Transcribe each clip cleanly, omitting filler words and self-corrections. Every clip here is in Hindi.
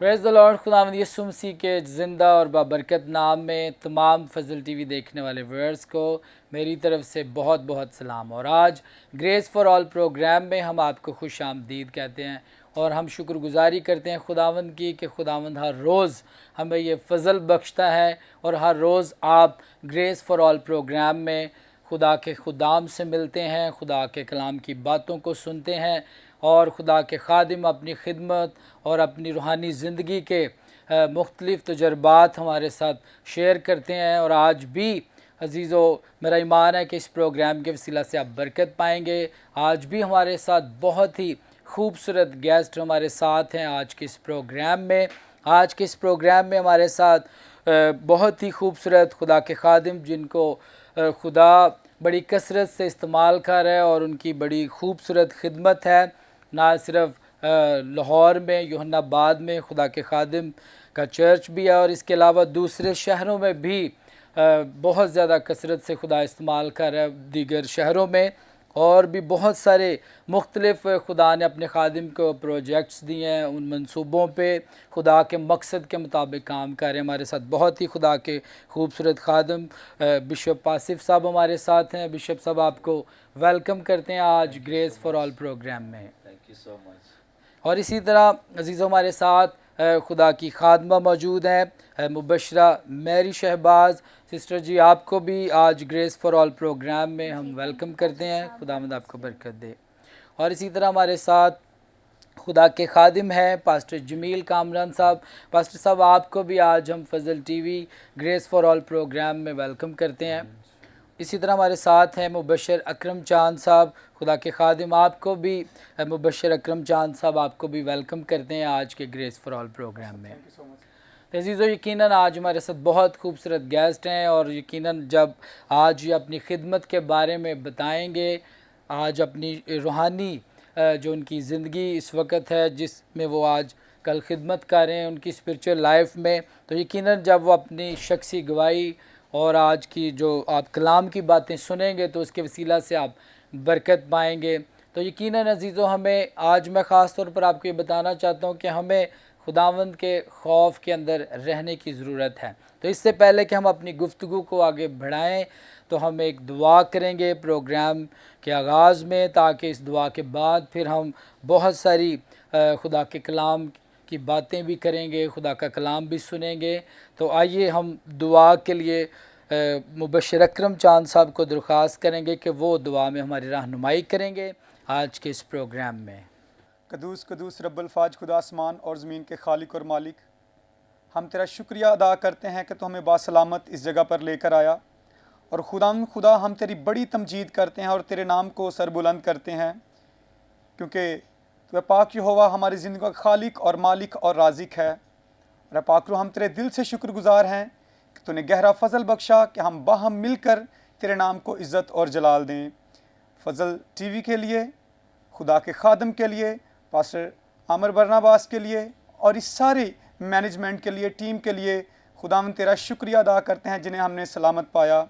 Praise the Lord. खुदावंद यीशु मसीह के ज़िंदा और बाबरकत नाम में तमाम फजल टीवी देखने वाले व्यूअर्स को मेरी तरफ से बहुत बहुत सलाम। और आज ग्रेस फॉर ऑल प्रोग्राम में हम आपको खुश आमदीद कहते हैं और हम शुक्रगुजारी करते हैं खुदावंद की कि खुदावंद हर रोज़ हमें ये फ़ज़ल बख्शता है और हर रोज़ आप ग्रेस फॉर ऑल प्रोग्राम में खुदा के खुदाम से मिलते हैं, खुदा के कलाम की बातों को सुनते हैं और खुदा के खादिम अपनी खिदमत और अपनी रूहानी ज़िंदगी के मुख्तलिफ़ तजर्बात हमारे साथ शेयर करते हैं। और आज भी अज़ीज़ो, मेरा ईमान है कि इस प्रोग्राम के वसीला से आप बरकत पाएंगे। आज भी हमारे साथ बहुत ही खूबसूरत गेस्ट हमारे साथ हैं आज के इस प्रोग्राम में। आज के इस प्रोग्राम में हमारे साथ बहुत ही खूबसूरत खुदा के खादिम जिनको खुदा बड़ी कसरत से इस्तेमाल कर रहा है और उनकी बड़ी खूबसूरत खिदमत है। ना सिर्फ लाहौर में, यूहन्नाबाद में खुदा के खादिम का चर्च भी है और इसके अलावा दूसरे शहरों में भी बहुत ज़्यादा कसरत से खुदा इस्तेमाल कर रहा है, दीगर शहरों में। और भी बहुत सारे मुख्तलिफ़ खुदा ने अपने खादिम को प्रोजेक्ट्स दिए हैं, उन मंसूबों पे खुदा के मकसद के मुताबिक काम कर रहे हैं। हमारे साथ बहुत ही खुदा के खूबसूरत खादिम बिशप आसिफ साहब हमारे साथ हैं। बिशप साहब, आपको वेलकम करते हैं आज ग्रेस फॉर ऑल प्रोग्राम में। Thank you so much. और इसी तरह अजीज़ों, हमारे साथ खुदा की खादमा मौजूद हैं, मुबशरा मैरी शहबाज सिस्टर जी। आपको भी आज ग्रेस फॉर ऑल प्रोग्राम में हम वेलकम करते हैं। खुदावंद आपको बरकत दे। और इसी तरह हमारे साथ खुदा के खादिम हैं पास्टर जमील कामरान साहब। पास्टर साहब, आपको भी आज हम Fazal TV grace for all programme में वेलकम करते हैं। इसी तरह हमारे साथ हैं मुबशर अकरम चांद साहब, खुदा के खादिम। आपको भी मुबशर अकरम चांद साहब, आपको भी वेलकम करते हैं आज के ग्रेस फॉर ऑल प्रोग्राम में। अज़ीज़ो, यकीनन आज हमारे साथ बहुत खूबसूरत गेस्ट हैं और यकीनन जब आज ये अपनी खिदमत के बारे में बताएंगे, आज अपनी रूहानी जो उनकी ज़िंदगी इस वक्त है जिसमें वो आज कल खिदमत कर रहे हैं उनकी स्पिरिचुअल लाइफ में, तो यकीनन जब वो अपनी शख्सी गवाही और आज की जो आप कलाम की बातें सुनेंगे तो उसके वसीला से आप बरकत पाएंगे। तो यकीनन अज़ीज़ो, हमें आज मैं ख़ास तौर पर आपको ये बताना चाहता हूँ कि हमें खुदावंद के खौफ के अंदर रहने की ज़रूरत है। तो इससे पहले कि हम अपनी गुफ्तगू को आगे बढ़ाएं तो हम एक दुआ करेंगे प्रोग्राम के आगाज़ में, ताकि इस दुआ के बाद फिर हम बहुत सारी खुदा के कलाम की बातें भी करेंगे, खुदा का कलाम भी सुनेंगे। तो आइए हम दुआ के लिए मुबशर अकरम चांद साहब को दरख्वास्त करेंगे कि वो दुआ में हमारी रहनुमाई करेंगे आज के इस प्रोग्राम में। कदूस कदूस रब्बुल फाज, खुदा आसमान और ज़मीन के खालिक और मालिक, हम तेरा शुक्रिया अदा करते हैं कि तो हमें बासलामत इस जगह पर लेकर आया। और खुदा हम तेरी बड़ी तमजीद करते हैं और तेरे नाम को सरबुलंद करते हैं, क्योंकि तो पाक यहोवा हमारी ज़िंदगी का खालिक और मालिक और राजिक है। और पाकरो, हम तेरे दिल से शुक्रगुजार हैं कि तूने गहरा फ़ज़ल बख्शा कि हम बाहम मिलकर तेरे नाम को इज़्ज़त और जलाल दें। फ़ज़ल टीवी के लिए, खुदा के खादम के लिए, पास्टर आमर बरनाबास के लिए और इस सारे मैनेजमेंट के लिए, टीम के लिए खुदावंद तेरा शुक्रिया अदा करते हैं जिन्हें हमने सलामत पाया।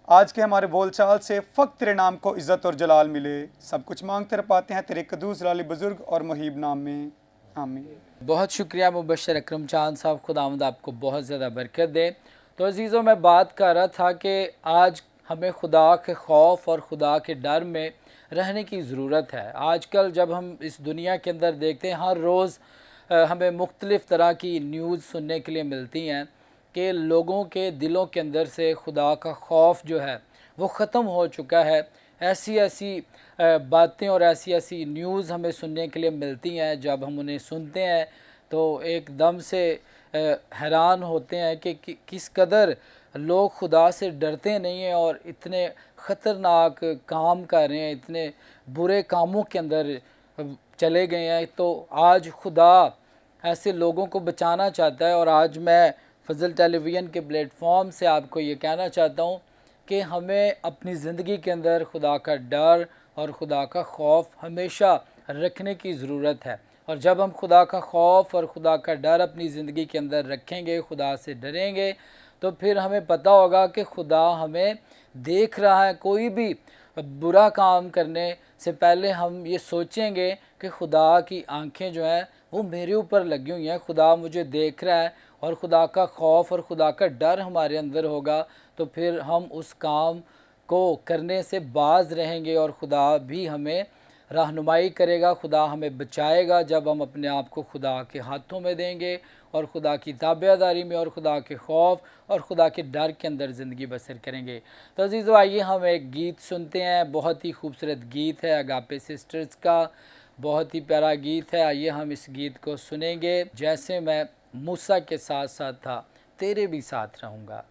आज के हमारे बोलचाल से फ़क्त तेरे नाम को इज़्ज़त और जलाल मिले। सब कुछ मांगते पाते हैं तेरे कदूस लाली बुज़ुर्ग और मुहीब नाम में, आमीन। बहुत शुक्रिया मुबशर अकरम चांद साहब, खुदावंद आपको बहुत ज़्यादा बरकत दे। तो अज़ीज़ों, मैं बात कर रहा था कि आज हमें खुदा के खौफ और खुदा के डर में रहने की ज़रूरत है। आजकल जब हम इस दुनिया के अंदर देखते हैं, हर रोज़ हमें मुख्तलिफ़ तरह की न्यूज़ सुनने के लिए मिलती हैं कि लोगों के दिलों के अंदर से खुदा का खौफ जो है वो ख़त्म हो चुका है। ऐसी ऐसी बातें और ऐसी ऐसी न्यूज़ हमें सुनने के लिए मिलती हैं, जब हम उन्हें सुनते हैं तो एकदम से हैरान होते हैं कि किस कदर लोग खुदा से डरते नहीं हैं और इतने ख़तरनाक काम कर रहे हैं, इतने बुरे कामों के अंदर चले गए हैं। तो आज खुदा ऐसे लोगों को बचाना चाहता है और आज मैं फजल टेलीविज़न के प्लेटफॉर्म से आपको ये कहना चाहता हूँ कि हमें अपनी ज़िंदगी के अंदर खुदा का डर और खुदा का खौफ हमेशा रखने की ज़रूरत है। और जब हम खुदा का खौफ और खुदा का डर अपनी ज़िंदगी के अंदर रखेंगे, खुदा से डरेंगे, तो फिर हमें पता होगा कि खुदा हमें देख रहा है। कोई भी बुरा काम करने से पहले हम ये सोचेंगे कि खुदा की आंखें जो हैं वो मेरे ऊपर लगी हुई हैं, खुदा मुझे देख रहा है, और खुदा का खौफ और खुदा का डर हमारे अंदर होगा तो फिर हम उस काम को करने से बाज रहेंगे और खुदा भी हमें रहनुमाई करेगा, खुदा हमें बचाएगा जब हम अपने आप को खुदा के हाथों में देंगे और खुदा की ताबेदारी में और खुदा के खौफ और खुदा के डर के अंदर ज़िंदगी बसर करेंगे। तो अजीज़ों, आइए हम एक गीत सुनते हैं। बहुत ही खूबसूरत गीत है अगापे सिस्टर्स का, बहुत ही प्यारा गीत है। आइए हम इस गीत को सुनेंगे। जैसे मैं मूसा के साथ साथ था, तेरे भी साथ रहूँगा।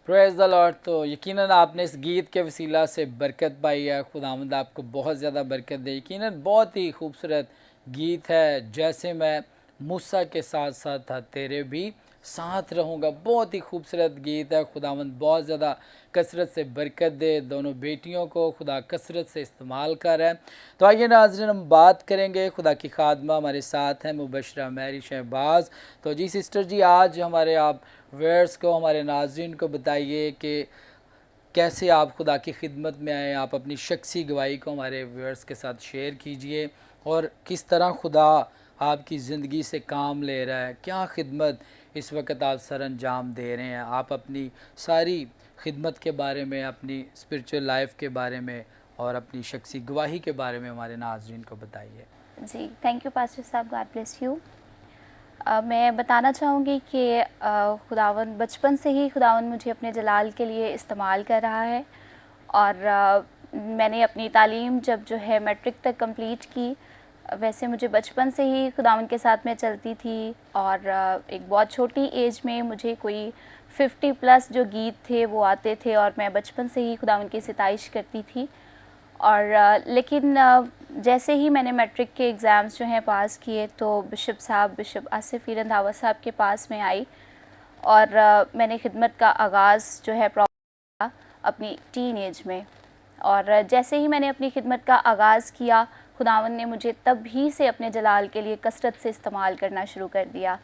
Praise the Lord. तो यकीनन आपने इस गीत के वसीला से बरकत पाई है। खुदावंद आपको बहुत ज़्यादा बरकत दे। यकीनन बहुत ही खूबसूरत गीत है, जैसे मैं मूसा के साथ साथ था तेरे भी साथ रहूँगा। बहुत ही खूबसूरत गीत है। खुदावंद बहुत ज़्यादा कसरत से बरकत दे दोनों बेटियों को, खुदा कसरत से इस्तेमाल कर रहा है। तो आइए नाज़रीन, हम बात करेंगे, खुदा की खादमा हमारे साथ हैं मुबशरा मैरी शहबाज। तो जी सिस्टर जी, आज हमारे आप व्यूअर्स को, हमारे नाज़रीन को बताइए कि कैसे आप खुदा की खिदमत में आए। आप अपनी शख्सी गवाही को हमारे व्यूअर्स के साथ शेयर कीजिए और किस तरह खुदा आपकी ज़िंदगी से काम ले रहा है, क्या खिदमत इस वक्त आप सर अंजाम दे रहे हैं। आप अपनी सारी खिदमत के बारे में, अपनी स्पिरिचुअल लाइफ के बारे में और अपनी शख्सी गवाही के बारे में हमारे नाज़रीन को बताइए। जी, थैंक यू पास्टर साहब, गॉड ब्लेस यू। मैं बताना चाहूँगी कि खुदावंद बचपन से ही खुदावंद मुझे अपने जलाल के लिए इस्तेमाल कर रहा है। और मैंने अपनी तालीम जब जो है मैट्रिक तक कंप्लीट की, वैसे मुझे बचपन से ही खुदावंद के साथ मैं चलती थी। और एक बहुत छोटी एज में मुझे कोई 50 प्लस जो गीत थे वो आते थे और मैं बचपन से ही खुदावंद की सिताइश करती थी। और लेकिन जैसे ही मैंने मैट्रिक के एग्ज़ाम्स जो हैं पास किए तो बिशप आसिफ रंधावा साहब के पास में आई और मैंने खिदमत का आगाज़ जो है अपनी टीन एज में। और जैसे ही मैंने अपनी खिदमत का आगाज़ किया, खुदावंद ने मुझे तभी से अपने जलाल के लिए कसरत से इस्तेमाल करना शुरू कर दिया।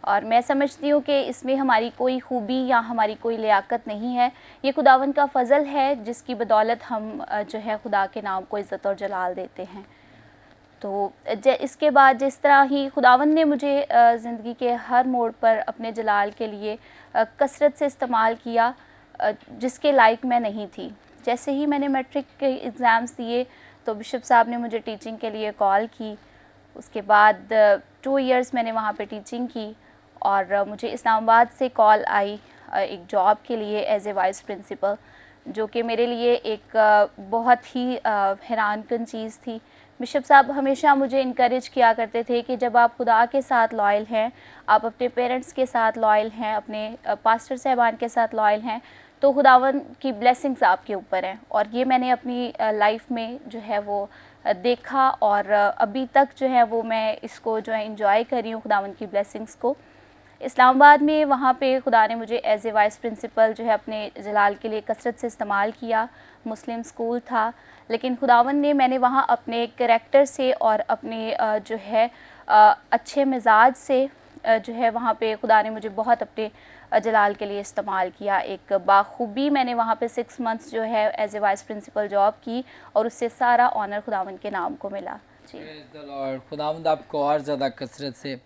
और मैं समझती हूँ कि इसमें हमारी कोई खूबी या हमारी कोई लियाकत नहीं है, ये खुदावंद का फ़ज़ल है जिसकी बदौलत हम जो है खुदा के नाम को इज़्ज़त और जलाल देते हैं। तो इसके बाद जिस तरह ही खुदावंद ने मुझे ज़िंदगी के हर मोड़ पर अपने जलाल के लिए कसरत से इस्तेमाल किया, जिसके लायक मैं नहीं थी। जैसे ही मैंने मैट्रिक के एग्ज़ाम्स दिए तो बिशप साहब ने मुझे टीचिंग के लिए कॉल की। उसके बाद 2 इयर्स मैंने वहाँ पे टीचिंग की और मुझे इस्लामाबाद से कॉल आई एक जॉब के लिए एज ए वाइस प्रिंसिपल, जो कि मेरे लिए एक बहुत ही हैरानकुन चीज़ थी। बिशप साहब हमेशा मुझे इनकरेज किया करते थे कि जब आप खुदा के साथ लॉयल हैं, आप अपने पेरेंट्स के साथ लॉयल हैं, अपने पास्टर साहबान के साथ लॉयल हैं, तो खुदावन की ब्लेसिंग्स आपके ऊपर हैं। और ये मैंने अपनी लाइफ में जो है वो देखा और अभी तक जो है वो मैं इसको जो है इंजॉय कर रही हूँ खुदावन की ब्लेसिंग्स को। इस्लामाबाद में वहाँ पे खुदा ने मुझे एज ए वाइस प्रिंसिपल जो है अपने जलाल के लिए कसरत से इस्तेमाल किया। मुस्लिम स्कूल था, लेकिन खुदावन ने मैंने वहाँ अपने कैरेक्टर से और अपने जो है अच्छे मिजाज से जो है वहाँ पे खुदा ने मुझे बहुत अपने जलाल के लिए इस्तेमाल किया। एक बाखूबी मैंने वहाँ पे 6 मंथ्स जो है as a vice principal job की और उससे सारा ऑनर खुदावन के नाम को मिला। जी, खुदावंद आपको और ज़्यादा कसरत से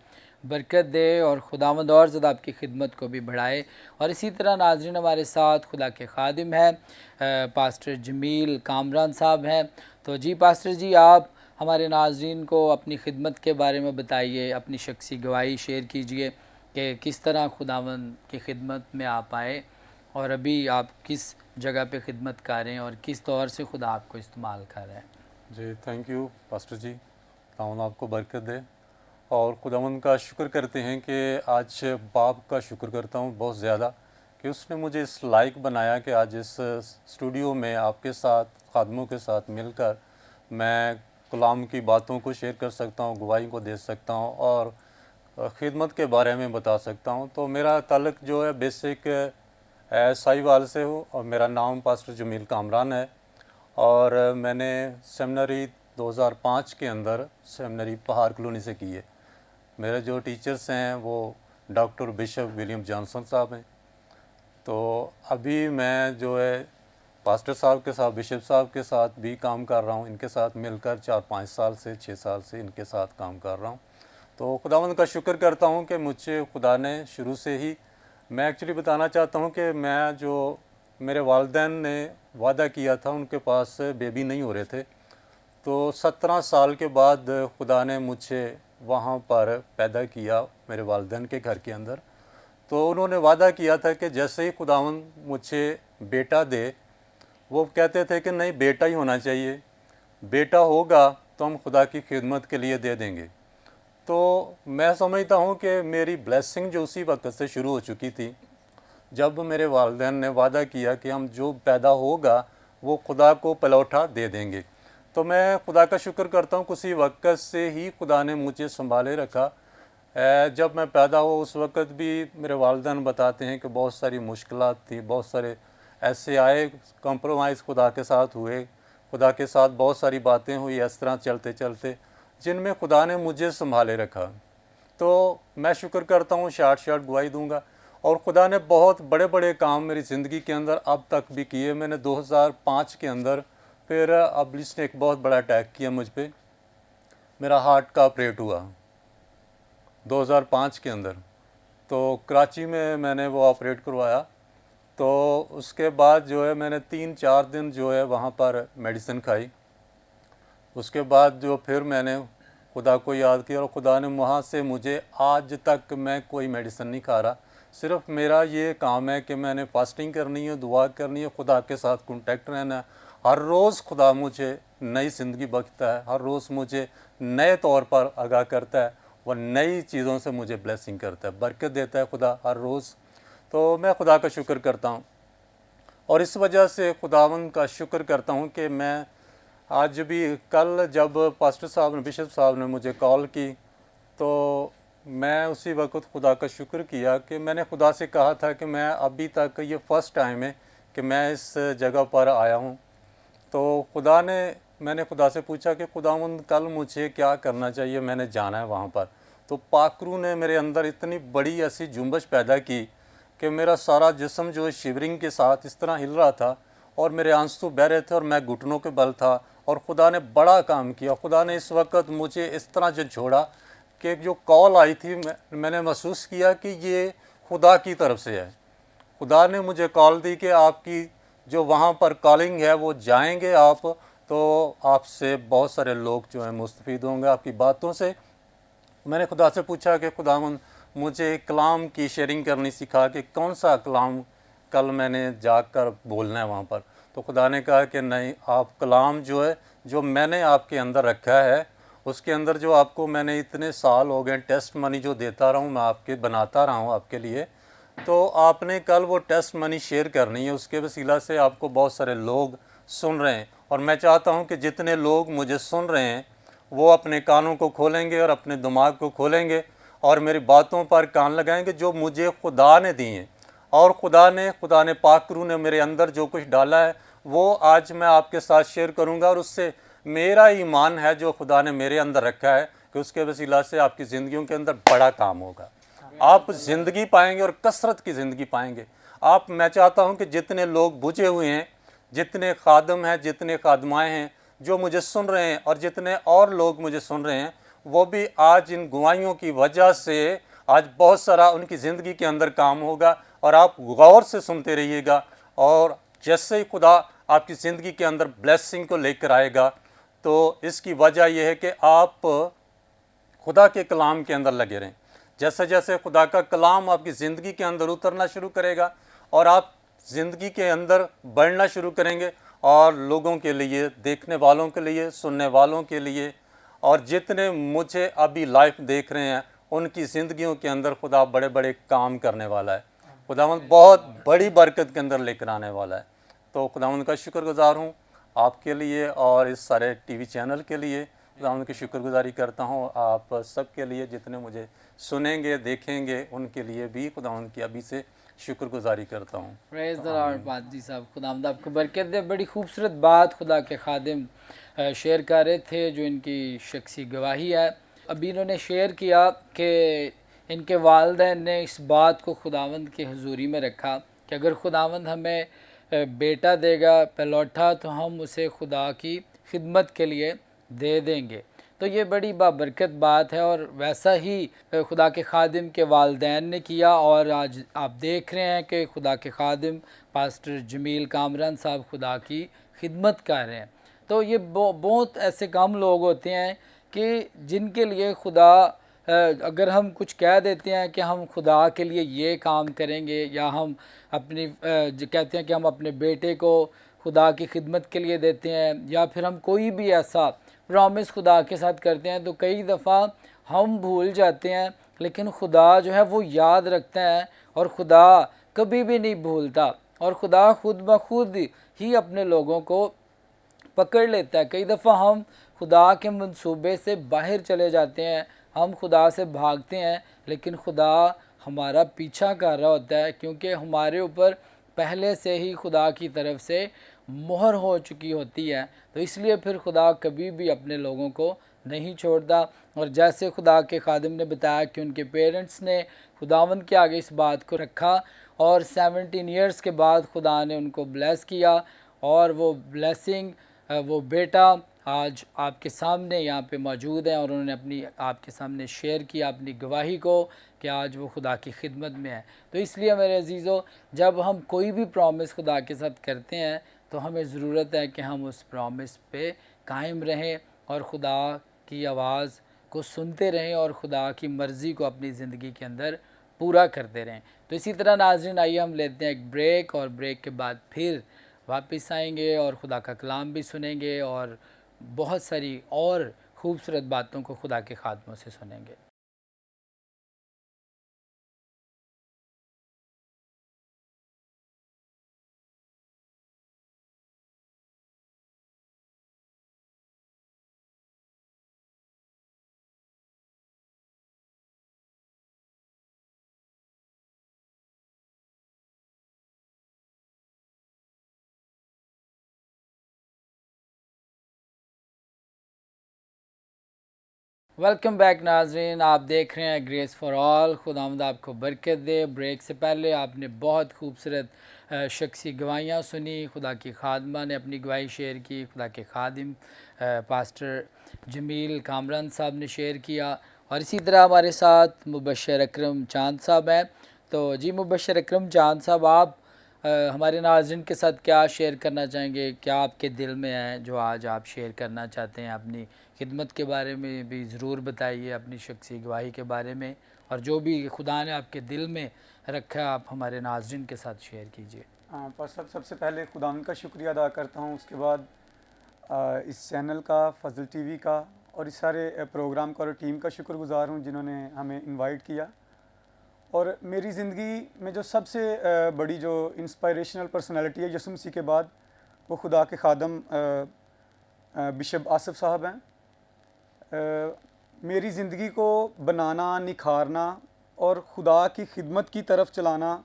बरकत दे और खुदावंद और ज़्यादा आपकी खिदमत को भी बढ़ाए। और इसी तरह नाज़रीन, हमारे साथ खुदा के खादिम हैं पास्टर जमील कामरान साहब हैं। तो जी पास्टर जी, आप हमारे नाज़रीन को अपनी खिदमत के बारे में बताइए, अपनी शख्सी गवाही शेयर कीजिए कि किस तरह खुदावंद की खिदमत में आप आए और अभी आप किस जगह पे खिदमत कर रहे हैं और किस तौर से खुदा आपको इस्तेमाल कर रहा है। जी, थैंक यू पास्टर जी, खुदावंद आपको बरकत दे। और खुदावंद का शुक्र करते हैं कि आज बाप का शुक्र करता हूँ बहुत ज़्यादा कि उसने मुझे इस लायक बनाया कि आज इस स्टूडियो में आपके साथ खादमों के साथ मिलकर मैं कलाम की बातों को शेयर कर सकता हूँ, गवाही को दे सकता हूँ और खिदमत के बारे में बता सकता हूँ। तो मेरा ताल्लुक़ जो है बेसिक साहिवाल से हो और मेरा नाम पास्टर जमील कामरान है और मैंने सेमिनरी 2005 के अंदर सेमिनरी पहाड़ कॉलोनी से की है। मेरे जो टीचर्स हैं वो डॉक्टर बिशप विलियम जॉनसन साहब हैं। तो अभी मैं जो है पास्टर साहब के साथ, बिशप साहब के साथ भी काम कर रहा हूँ। इनके साथ मिलकर 4-5 साल से 6 साल से इनके साथ काम कर रहा हूँ। तो खुदावंद का शुक्र करता हूँ कि मुझे खुदा ने शुरू से ही, मैं एक्चुअली बताना चाहता हूँ कि मैं जो मेरे वालिदैन ने वादा किया था, उनके पास बेबी नहीं हो रहे थे, तो 17 साल के बाद खुदा ने मुझे वहाँ पर पैदा किया मेरे वालिदैन के घर के अंदर। तो उन्होंने वादा किया था कि जैसे ही खुदावंद मुझे बेटा दे, वो कहते थे कि नहीं बेटा ही होना चाहिए, बेटा होगा तो हम खुदा की खिदमत के लिए दे देंगे। तो मैं समझता हूँ कि मेरी ब्लेसिंग जो उसी वक्त से शुरू हो चुकी थी, जब मेरे वालिदैन ने वादा किया कि हम जो पैदा होगा वो खुदा को पलौठा दे देंगे। तो मैं खुदा का शुक्र करता हूँ कि उसी वक्त से ही खुदा ने मुझे संभाले रखा। जब मैं पैदा हुआ उस वक़्त भी मेरे वालिदैन बताते हैं कि बहुत सारी मुश्किलात थी, बहुत सारे ऐसे आए, कॉम्प्रोमाइज़ खुदा के साथ हुए, खुदा के साथ बहुत सारी बातें हुई इस तरह चलते चलते, जिनमें खुदा ने मुझे संभाले रखा। तो मैं शुक्र करता हूँ, शार्ट गवाही दूंगा। और खुदा ने बहुत बड़े बड़े काम मेरी ज़िंदगी के अंदर अब तक भी किए। मैंने 2005 के अंदर फिर अब्लिस ने एक बहुत बड़ा अटैक किया मुझ पे, मेरा हार्ट का ऑपरेट हुआ 2005 के अंदर। तो कराची में मैंने वो ऑपरेट करवाया। तो उसके बाद जो है मैंने 3-4 दिन जो है वहाँ पर मेडिसिन खाई। उसके बाद जो फिर मैंने खुदा को याद किया और खुदा ने वहाँ से मुझे, आज तक मैं कोई मेडिसिन नहीं खा रहा। सिर्फ मेरा ये काम है कि मैंने फास्टिंग करनी है, दुआ करनी है, खुदा के साथ कांटेक्ट रहना है। हर रोज़ खुदा मुझे नई ज़िंदगी बख्शता है, हर रोज़ मुझे नए तौर पर आगाह करता है, वह नई चीज़ों से मुझे ब्लेसिंग करता है, बरकत देता है खुदा हर रोज़। तो मैं खुदा का शुक्र करता हूँ और इस वजह से खुदावंद का शुक्र करता हूँ कि मैं आज भी, कल जब पास्टर साहब ने, बिशप साहब ने मुझे कॉल की, तो मैं उसी वक्त खुदा का शुक्र किया कि मैंने खुदा से कहा था कि मैं अभी तक, ये फ़र्स्ट टाइम है कि मैं इस जगह पर आया हूँ। तो मैंने खुदा से पूछा कि खुदावंद कल मुझे क्या करना चाहिए, मैंने जाना है वहाँ पर। तो पाकरू ने मेरे अंदर इतनी बड़ी ऐसी जुम्बश पैदा की कि मेरा सारा जिस्म जो है शिवरिंग के साथ इस तरह हिल रहा था और मेरे आंसू बह रहे थे और मैं घुटनों के बल था। और खुदा ने बड़ा काम किया। खुदा ने इस वक्त मुझे इस तरह से छोड़ा कि जो कॉल आई थी, मैंने महसूस किया कि ये खुदा की तरफ से है। खुदा ने मुझे कॉल दी कि आपकी जो वहाँ पर कॉलिंग है वो जाएंगे आप, तो आपसे बहुत सारे लोग जो हैं मुस्तफ़ीद होंगे आपकी बातों से। मैंने खुदा से पूछा कि खुदावंद मुझे कलाम की शेयरिंग करनी सिखा कि कौन सा कलाम कल मैंने जाकर बोलना है वहाँ पर। तो खुदा ने कहा कि नहीं, आप कलाम जो है, जो मैंने आपके अंदर रखा है, उसके अंदर जो आपको मैंने इतने साल हो गए टेस्ट मनी जो देता रहा हूँ, मैं आपके बनाता रहा हूँ आपके लिए, तो आपने कल वो टेस्ट मनी शेयर करनी है। उसके वसीला से आपको बहुत सारे लोग सुन रहे हैं और मैं चाहता हूँ कि जितने लोग मुझे सुन रहे हैं वो अपने कानों को खोलेंगे और अपने दिमाग को खोलेंगे और मेरी बातों पर कान लगाएंगे जो मुझे खुदा ने दी हैं। और खुदा ने पाकरू ने मेरे अंदर जो कुछ डाला है वो आज मैं आपके साथ शेयर करूंगा। और उससे मेरा ईमान है जो खुदा ने मेरे अंदर रखा है कि उसके वसीला से आपकी ज़िंदगियों के अंदर बड़ा काम होगा। आप ज़िंदगी पाएंगे और कसरत की ज़िंदगी पाएंगे। मैं चाहता हूं कि जितने लोग बुझे हुए हैं, जितने खादम हैं, जितने खादमाएँ हैं जो मुझे सुन रहे हैं और जितने और लोग मुझे सुन रहे हैं, वो भी आज इन गवाहियों की वजह से आज बहुत सारा उनकी ज़िंदगी के अंदर काम होगा। और आप गौर से सुनते रहिएगा और जैसे ही खुदा आपकी ज़िंदगी के अंदर ब्लेसिंग को लेकर आएगा, तो इसकी वजह यह है कि आप खुदा के कलाम के अंदर लगे रहें। जैसे जैसे खुदा का कलाम आपकी ज़िंदगी के अंदर उतरना शुरू करेगा और आप ज़िंदगी के अंदर बढ़ना शुरू करेंगे और लोगों के लिए, देखने वालों के लिए, सुनने वालों के लिए, और जितने मुझे अभी लाइफ देख रहे हैं उनकी ज़िंदगियों के अंदर खुदा बड़े बड़े काम करने वाला है। खुदावंद बहुत बड़ी बरकत के अंदर लेकर आने वाला है। तो खुदावंद का शुक्रगुजार हूँ आपके लिए और इस सारे टीवी चैनल के लिए। खुदावंद की शुक्रगुजारी करता हूँ आप सब के लिए, जितने मुझे सुनेंगे देखेंगे उनके लिए भी खुदावंद की अभी से शुक्रगुजारी करता हूँ। प्रेज़ द लॉर्ड पादरी साहब, खुदावंद आपको बरकत दे। बड़ी खूबसूरत बात खुदा के खादिम शेयर कर रहे थे, जो इनकी शख्सी गवाही है। अभी इन्होंने शेयर किया कि इनके वालिदैन ने इस बात को खुदावंद की हुजूरी में रखा कि अगर खुदावंद हमें बेटा देगा पलौठा तो हम उसे खुदा की खिदमत के लिए दे देंगे। तो ये बड़ी बाबरकत बात है और वैसा ही खुदा के खादिम के वालिदैन ने किया। और आज आप देख रहे हैं कि खुदा के खादिम पास्टर जमील कामरान साहब खुदा की खिदमत कर रहे हैं। तो ये बहुत ऐसे कम लोग होते हैं कि जिनके लिए खुदा, अगर हम कुछ कह देते हैं कि हम खुदा के लिए ये काम करेंगे, या हम अपनी कहते हैं कि हम अपने बेटे को खुदा की खिदमत के लिए देते हैं, या फिर हम कोई भी ऐसा प्रॉमिस खुदा के साथ करते हैं, तो कई दफ़ा हम भूल जाते हैं, लेकिन खुदा जो है वो याद रखता है और खुदा कभी भी नहीं भूलता। और खुदा खुद ब खुद ही अपने लोगों को पकड़ लेता है। कई दफ़ा हम खुदा के मंसूबे से बाहर चले जाते हैं, हम खुदा से भागते हैं लेकिन खुदा हमारा पीछा कर रहा होता है, क्योंकि हमारे ऊपर पहले से ही खुदा की तरफ से मोहर हो चुकी होती है। तो इसलिए फिर खुदा कभी भी अपने लोगों को नहीं छोड़ता। और जैसे खुदा के खादिम ने बताया कि उनके पेरेंट्स ने खुदावंद के आगे इस बात को रखा और 17 ईयर्स के बाद खुदा ने उनको ब्लेस किया, और वो ब्लेसिंग, वो बेटा आज आपके सामने यहाँ पे मौजूद है और उन्होंने अपनी आपके सामने शेयर किया अपनी गवाही को कि आज वो खुदा की खिदमत में है। तो इसलिए मेरे अजीज़ों, जब हम कोई भी प्रॉमिस खुदा के साथ करते हैं तो हमें ज़रूरत है कि हम उस प्रॉमिस पे कायम रहें और खुदा की आवाज़ को सुनते रहें और खुदा की मर्ज़ी को अपनी ज़िंदगी के अंदर पूरा करते रहें। तो इसी तरह नाज़रीन, आइए हम लेते हैं एक ब्रेक, और ब्रेक के बाद फिर वापस आएंगे और खुदा का कलाम भी सुनेंगे और बहुत सारी और खूबसूरत बातों को खुदा के खादमों से सुनेंगे। वेलकम बैक नाजरीन, आप देख रहे हैं ग्रेस फॉर ऑल। खुदावंद आपको बरकत दे। ब्रेक से पहले आपने बहुत खूबसूरत शख्सी गवाहियाँ सुनी। खुदा की खादमा ने अपनी गवाही शेयर की, खुदा के खादिम पास्टर जमील कामरान साहब ने शेयर किया, और इसी तरह हमारे साथ मुबशर अकरम चांद साहब हैं। तो जी मुबशर अकरम चांद साहब, आप हमारे नाज़रीन के साथ क्या शेयर करना चाहेंगे? क्या आपके दिल में है जो आज आप शेयर करना चाहते हैं? अपनी खिदमत के बारे में भी ज़रूर बताइए, अपनी शख्सी गवाही के बारे में, और जो भी खुदा ने आपके दिल में रखा है आप हमारे नाज़रीन के साथ शेयर कीजिए। पर सबसे पहले खुदा का शुक्रिया अदा करता हूँ, उसके बाद इस चैनल का, फजल टीवी का और इस सारे प्रोग्राम का और टीम का शुक्रगुज़ार हूँ जिन्होंने हमें इनवाइट किया। और मेरी ज़िंदगी में जो सबसे बड़ी जो इंस्पायरेशनल पर्सनालिटी है यसु मसीह के बाद, वो खुदा के खादम बिशप आसिफ साहब हैं। मेरी ज़िंदगी को बनाना, निखारना और खुदा की खिदमत की तरफ चलाना,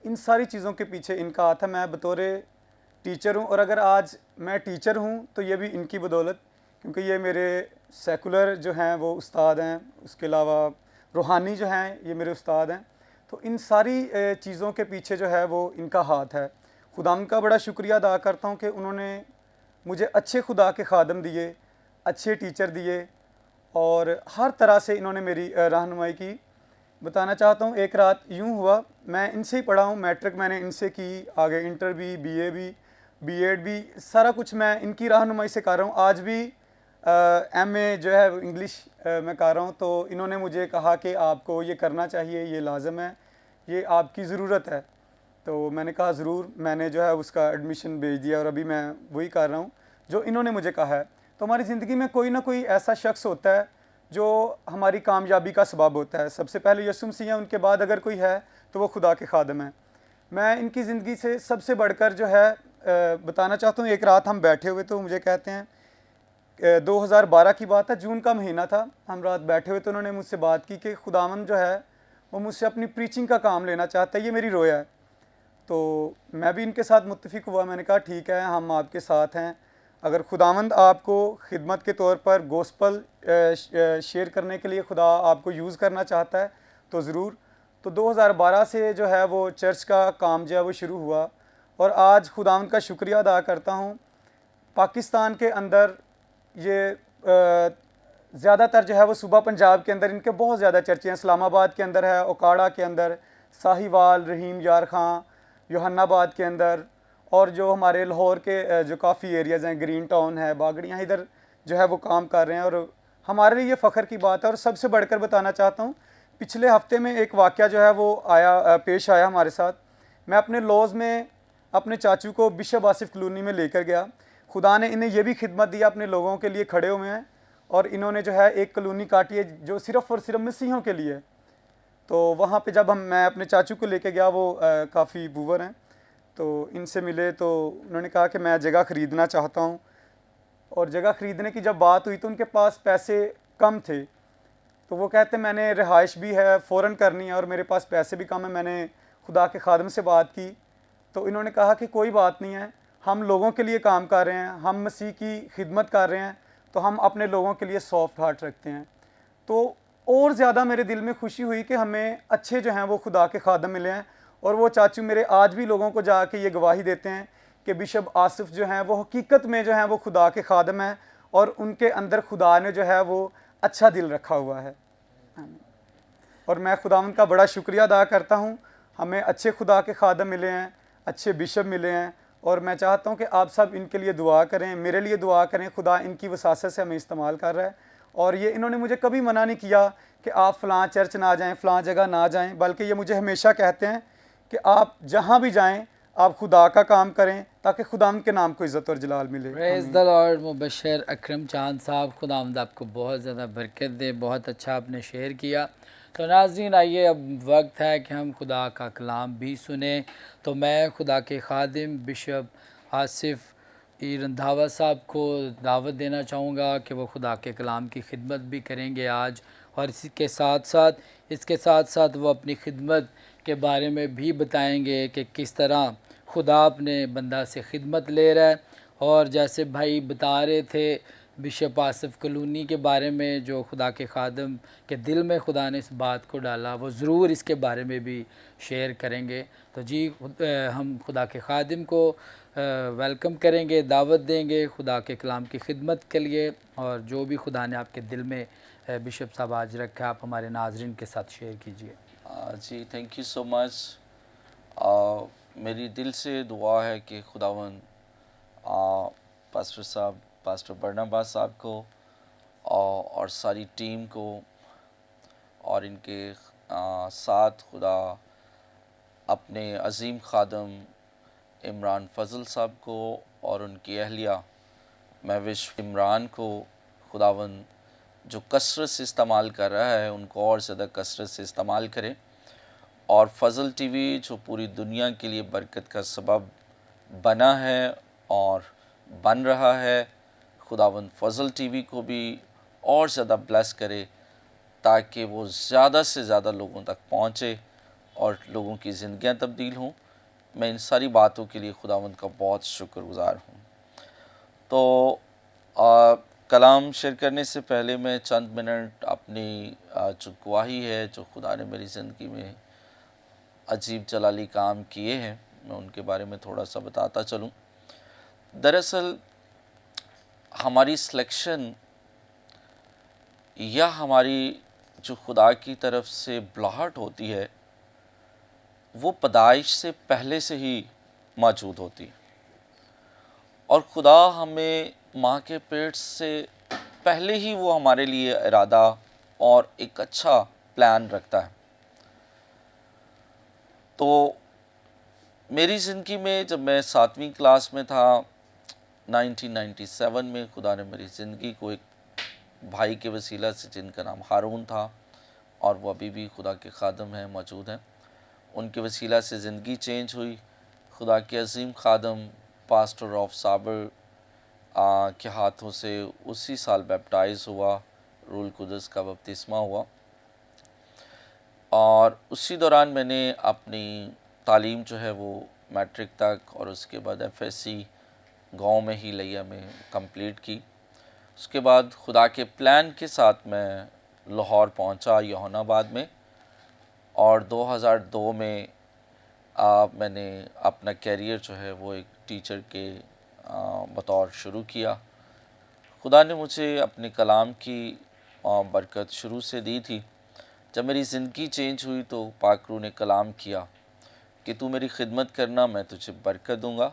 इन सारी चीज़ों के पीछे इनका हाथ है। मैं बतौर टीचर हूँ, और अगर आज मैं टीचर हूँ तो ये भी इनकी बदौलत, क्योंकि ये मेरे सेकुलर जो हैं वो उस्ताद हैं, उसके अलावा रूहानी जो हैं ये मेरे उस्ताद हैं। तो इन सारी चीज़ों के पीछे जो है वो इनका हाथ है। खुदाम का बड़ा शुक्रिया अदा करता हूँ कि उन्होंने मुझे अच्छे खुदा के खादम दिए, अच्छे टीचर दिए, और हर तरह से इन्होंने मेरी रहनुमाई की। बताना चाहता हूँ, एक रात यूँ हुआ, मैं इनसे ही पढ़ा हूँ, मैट्रिक मैंने इनसे की, आगे इंटर भी, बीए भी, बीएड भी, सारा कुछ मैं इनकी रहनुमाई से कर रहा हूँ। आज भी एमए जो है इंग्लिश में कर रहा हूँ। तो इन्होंने मुझे कहा कि आपको ये करना चाहिए, ये लाजम है, ये आपकी ज़रूरत है। तो मैंने कहा ज़रूर। मैंने जो है उसका एडमिशन भेज दिया और अभी मैं वही कर रहा हूँ जो इन्होंने मुझे कहा है। तो हमारी ज़िंदगी में कोई ना कोई ऐसा शख्स होता है जो हमारी कामयाबी का सबब होता है। सबसे पहले यसुम मसीह हैं, उनके बाद अगर कोई है तो वो खुदा के खादम है। मैं इनकी ज़िंदगी से सबसे बढ़कर जो है बताना चाहता हूँ, एक रात हम बैठे हुए तो मुझे कहते हैं 2012 की बात है, जून का महीना था, हम रात बैठे हुए तो उन्होंने मुझसे बात की कि खुदावंद जो है वो मुझसे अपनी प्रीचिंग का काम लेना चाहता है, ये मेरी रोया है। तो मैं भी इनके साथ मुत्तफिक हुआ। मैंने कहा ठीक है, हम आपके साथ हैं। अगर खुदावंद आपको खिदमत के तौर पर गोस्पल शेयर करने के लिए खुदा आपको यूज़ करना चाहता है तो ज़रूर। तो 2012 से जो है वो चर्च का काम जो है वो शुरू हुआ, और आज खुदावंद का शुक्रिया अदा करता हूँ। पाकिस्तान के अंदर ये ज़्यादातर जो है वो सूबा पंजाब के अंदर इनके बहुत ज़्यादा चर्चे हैं। इस्लामाबाद के अंदर है, ओकाड़ा के अंदर, साहिवाल, रहीम यार खां, योहन्नाबाद के अंदर, और जो हमारे लाहौर के जो काफ़ी एरियाज़ हैं, ग्रीन टाउन है, बागड़ियाँ, इधर जो है वो काम कर रहे हैं। और हमारे लिए फ़ख्र की बात है। और सबसे बढ़कर बताना चाहता हूँ, पिछले हफ्ते में एक वाक़या जो है वो पेश आया हमारे साथ। मैं अपने लॉज में अपने चाचू को बिशप आसिफ कॉलोनी में लेकर गया। खुदा ने इन्हें यह भी खिदमत दिया, अपने लोगों के लिए खड़े हुए हैं, और इन्होंने जो है एक कॉलोनी काटी है जो सिर्फ़ और सिर्फ मसीहों के लिए। तो वहाँ पे जब मैं अपने चाचू को लेके गया, वो काफ़ी बूवर हैं, तो इनसे मिले तो उन्होंने कहा कि मैं जगह ख़रीदना चाहता हूँ। और जगह ख़रीदने की जब बात हुई तो उनके पास पैसे कम थे। तो वो कहते मैंने रिहाइश भी है फ़ौरन करनी है और मेरे पास पैसे भी कम है। मैंने खुदा के खादम से बात की तो इन्होंने कहा कि कोई बात नहीं है, हम लोगों के लिए काम कर रहे हैं, हम मसीह की खिदमत कर रहे हैं, तो हम अपने लोगों के लिए सॉफ्ट हार्ट रखते हैं। तो और ज़्यादा मेरे दिल में खुशी हुई कि हमें अच्छे जो हैं वो खुदा के खादम मिले हैं। और वो चाचू मेरे आज भी लोगों को जाके ये गवाही देते हैं कि बिशप आसिफ जो हैं वो हकीकत में जो हैं वो खुदा के खादम हैं और उनके अंदर खुदा ने जो है वो अच्छा दिल रखा हुआ है। और मैं खुदावंद का बड़ा शुक्रिया अदा करता हूँ, हमें अच्छे खुदा के खादम मिले हैं, अच्छे बिशप मिले हैं। और मैं चाहता हूँ कि आप सब इनके लिए दुआ करें, मेरे लिए दुआ करें। खुदा इनकी वसासत से हमें इस्तेमाल कर रहा है और ये इन्होंने मुझे कभी मना नहीं किया कि आप फ़लाँ चर्च ना जाएं, फ़लाँ जगह ना जाएं, बल्कि ये मुझे हमेशा कहते हैं कि आप जहाँ भी जाएं आप खुदा का काम करें ताकि खुदावंद के नाम को इज़्ज़त और जलाल मिले। Praise the lord. Mubashar Akram Chand साहब, खुदावंद आपको बहुत ज़्यादा बरकत दे। बहुत अच्छा आपने शेयर किया। तो नाज़रीन, आइए अब वक्त है कि हम खुदा का कलाम भी सुने। तो मैं खुदा के खादिम बिशप आसिफ ई रंधावा साहब को दावत देना चाहूँगा कि वो खुदा के कलाम की खिदमत भी करेंगे आज, और इसके साथ साथ वो अपनी खिदमत के बारे में भी बताएंगे कि किस तरह खुदा अपने बंदा से खिदमत ले रहा है। और जैसे भाई बता रहे थे बिशप आसिफ कलूनी के बारे में, जो खुदा के खादम के दिल में खुदा ने इस बात को डाला, वो ज़रूर इसके बारे में भी शेयर करेंगे। तो जी हम खुदा के खादिम को वेलकम करेंगे, दावत देंगे खुदा के कलाम की खिदमत के लिए। और जो भी खुदा ने आपके दिल में बिशप साहब आज रखा, आप हमारे नाजरीन के साथ शेयर कीजिए। जी थैंक यू सो मच। मेरी दिल से दुआ है कि खुदावन पास्टर साहब, पास्टर बरनबास साहब को और सारी टीम को और इनके साथ खुदा अपने अजीम खादम इमरान फ़ज़ल साहब को और उनकी अहलिया महविश इमरान को खुदावन जो कसरत से इस्तेमाल कर रहा है उनको और ज़्यादा कसरत से इस्तेमाल करें। और फ़ज़ल टीवी जो पूरी दुनिया के लिए बरकत का सबब बना है और बन रहा है, खुदावंद फ़ज़ल टीवी को भी और ज़्यादा ब्लेस करे ताकि वो ज़्यादा से ज़्यादा लोगों तक पहुँचे और लोगों की ज़िंदगियाँ तब्दील हों। मैं इन सारी बातों के लिए खुदावंद का बहुत शुक्रगुज़ार हूँ। तो कलाम शेयर करने से पहले मैं चंद मिनट अपनी जो गवाही है, जो खुदा ने मेरी ज़िंदगी में अजीब जलाली काम किए हैं, मैं उनके बारे में थोड़ा सा बताता चलूँ। दरअसल हमारी सिलेक्शन या हमारी जो खुदा की तरफ से बुलाहट होती है वो पैदाइश से पहले से ही मौजूद होती है। और खुदा हमें माँ के पेट से पहले ही वो हमारे लिए इरादा और एक अच्छा प्लान रखता है। तो मेरी ज़िंदगी में जब मैं 7वीं क्लास में था 1997 में, खुदा ने मेरी ज़िंदगी को एक भाई के वसीला से, जिनका नाम हारून था और वो अभी भी खुदा के खादम हैं, मौजूद हैं, उनके वसीला से ज़िंदगी चेंज हुई। खुदा के अजीम खादम पास्टर ऑफ साबर के हाथों से उसी साल बैप्टाइज हुआ, रूल कुदस का बपतिस्मा हुआ। और उसी दौरान मैंने अपनी तालीम जो है वो मैट्रिक तक और उसके बाद एफएससी गांव में ही लिया में कंप्लीट की। उसके बाद खुदा के प्लान के साथ मैं लाहौर पहुंचा, यूहन्नाबाद में, और 2002 में मैंने अपना कैरियर जो है वो एक टीचर के बतौर शुरू किया। खुदा ने मुझे अपने कलाम की बरकत शुरू से दी थी। जब मेरी ज़िंदगी चेंज हुई तो पाक रूह ने कलाम किया कि तू मेरी खिदमत करना, मैं तुझे बरकत दूंगा।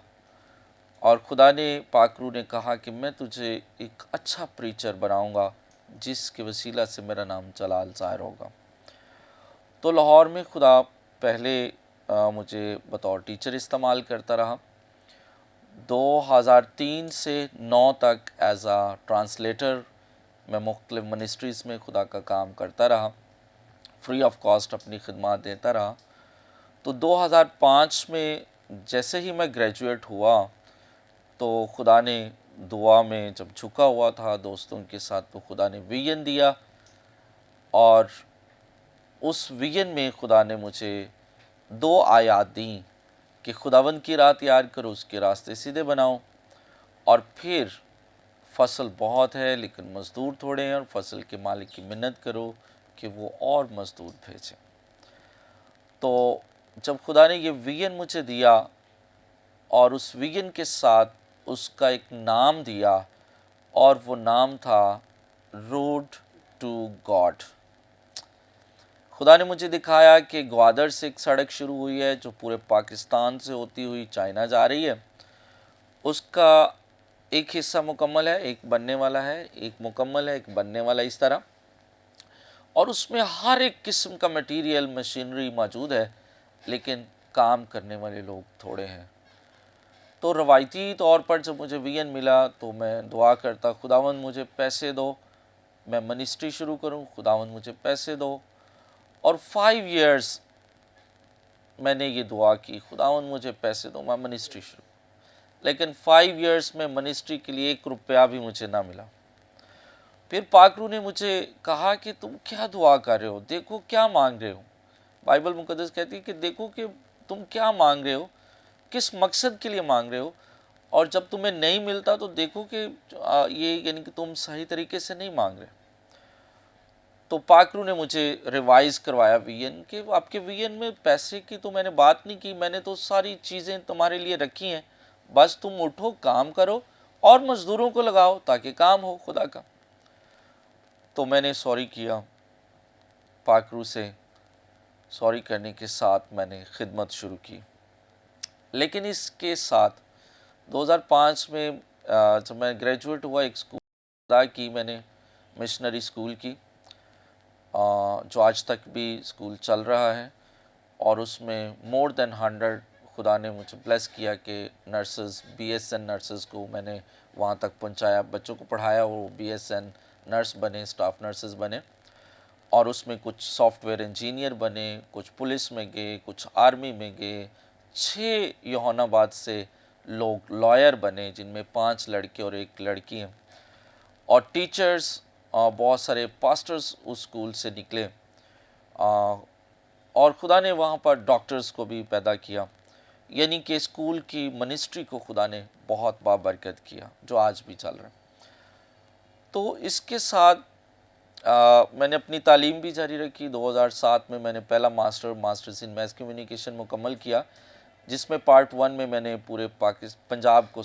और खुदा ने, पाक रूह ने कहा कि मैं तुझे एक अच्छा प्रीचर बनाऊंगा जिसके वसीला से मेरा नाम जलाल ज़ाहिर होगा। तो लाहौर में खुदा पहले मुझे बतौर टीचर इस्तेमाल करता रहा। 2003 से 9 तक एज आ ट्रांसलेटर मैं मुख्तलिफ़ मिनिस्ट्रीज़ में खुदा का काम करता रहा, फ्री ऑफ कॉस्ट अपनी खिदमत देता रहा। तो 2005 में जैसे ही मैं ग्रेजुएट हुआ तो खुदा ने दुआ में जब झुका हुआ था दोस्तों के साथ, तो खुदा ने विजन दिया और उस विजन में खुदा ने मुझे 2 आयत दी कि खुदावंद की राह तैयार करो, उसके रास्ते सीधे बनाओ, और फिर फसल बहुत है लेकिन मज़दूर थोड़े हैं, और फसल के मालिक की मिन्नत करो कि वो और मज़दूर भेजें। तो जब खुदा ने ये विजन मुझे दिया और उस विजन के साथ उसका एक नाम दिया, और वो नाम था रोड टू गॉड। खुदा ने मुझे दिखाया कि ग्वादर से एक सड़क शुरू हुई है जो पूरे पाकिस्तान से होती हुई चाइना जा रही है। उसका एक हिस्सा मुकम्मल है, एक बनने वाला है, एक मुकम्मल है, एक बनने वाला, इस तरह। और उसमें हर एक किस्म का मटेरियल, मशीनरी मौजूद है, लेकिन काम करने वाले लोग थोड़े हैं। तो रवायती तौर पर जब मुझे विजन मिला तो मैं दुआ करता, खुदावंद मुझे पैसे दो, मैं मिनिस्ट्री शुरू करूं, खुदावंद मुझे पैसे दो। और 5 इयर्स मैंने ये दुआ की, खुदावंद मुझे पैसे दो, मैं मिनिस्ट्री शुरू। लेकिन 5 इयर्स में मिनिस्ट्री के लिए 1 रुपया भी मुझे ना मिला। फिर पाकरू ने मुझे कहा कि तुम क्या दुआ कर रहे हो, देखो क्या मांग रहे हो। बाइबल मुकद्दस कहती है कि देखो कि तुम क्या मांग रहे हो, किस मकसद के लिए मांग रहे हो, और जब तुम्हें नहीं मिलता तो देखो कि ये यानी कि तुम सही तरीके से नहीं मांग रहे। तो पाकरू ने मुझे रिवाइज करवाया विजन कि आपके विजन में पैसे की तो मैंने बात नहीं की, मैंने तो सारी चीज़ें तुम्हारे लिए रखी हैं, बस तुम उठो, काम करो और मज़दूरों को लगाओ ताकि काम हो खुदा का। तो मैंने सॉरी किया, पाकरू से सॉरी करने के साथ मैंने खिदमत शुरू की। लेकिन इसके साथ 2005 में जब मैं ग्रेजुएट हुआ, एक स्कूल अदा की मैंने, मिशनरी स्कूल की, जो आज तक भी स्कूल चल रहा है, और उसमें मोर देन 100 खुदा ने मुझे ब्लेस किया कि नर्सेज, BSN नर्सेज को मैंने वहाँ तक पहुँचाया, बच्चों को पढ़ाया, वो BSN नर्स बने, स्टाफ नर्सेज बने, और उसमें कुछ सॉफ्टवेयर इंजीनियर बने, कुछ पुलिस में गए, कुछ आर्मी में गए। 6 योहानाबाद से लोग लॉयर बने, जिनमें 5 लड़के और 1 लड़की हैं, और टीचर्स, बहुत सारे पास्टर्स उस स्कूल से निकले, और खुदा ने वहाँ पर डॉक्टर्स को भी पैदा किया। यानी कि स्कूल की मिनिस्ट्री को खुदा ने बहुत बाबरकत किया, जो आज भी चल रहा है। तो इसके साथ मैंने अपनी तालीम भी जारी रखी। 2007 में मैंने पहला मास्टर्स इन मैस कम्युनिकेशन मुकम्मल किया, जिसमें पार्ट 1 में मैंने पूरे पंजाब को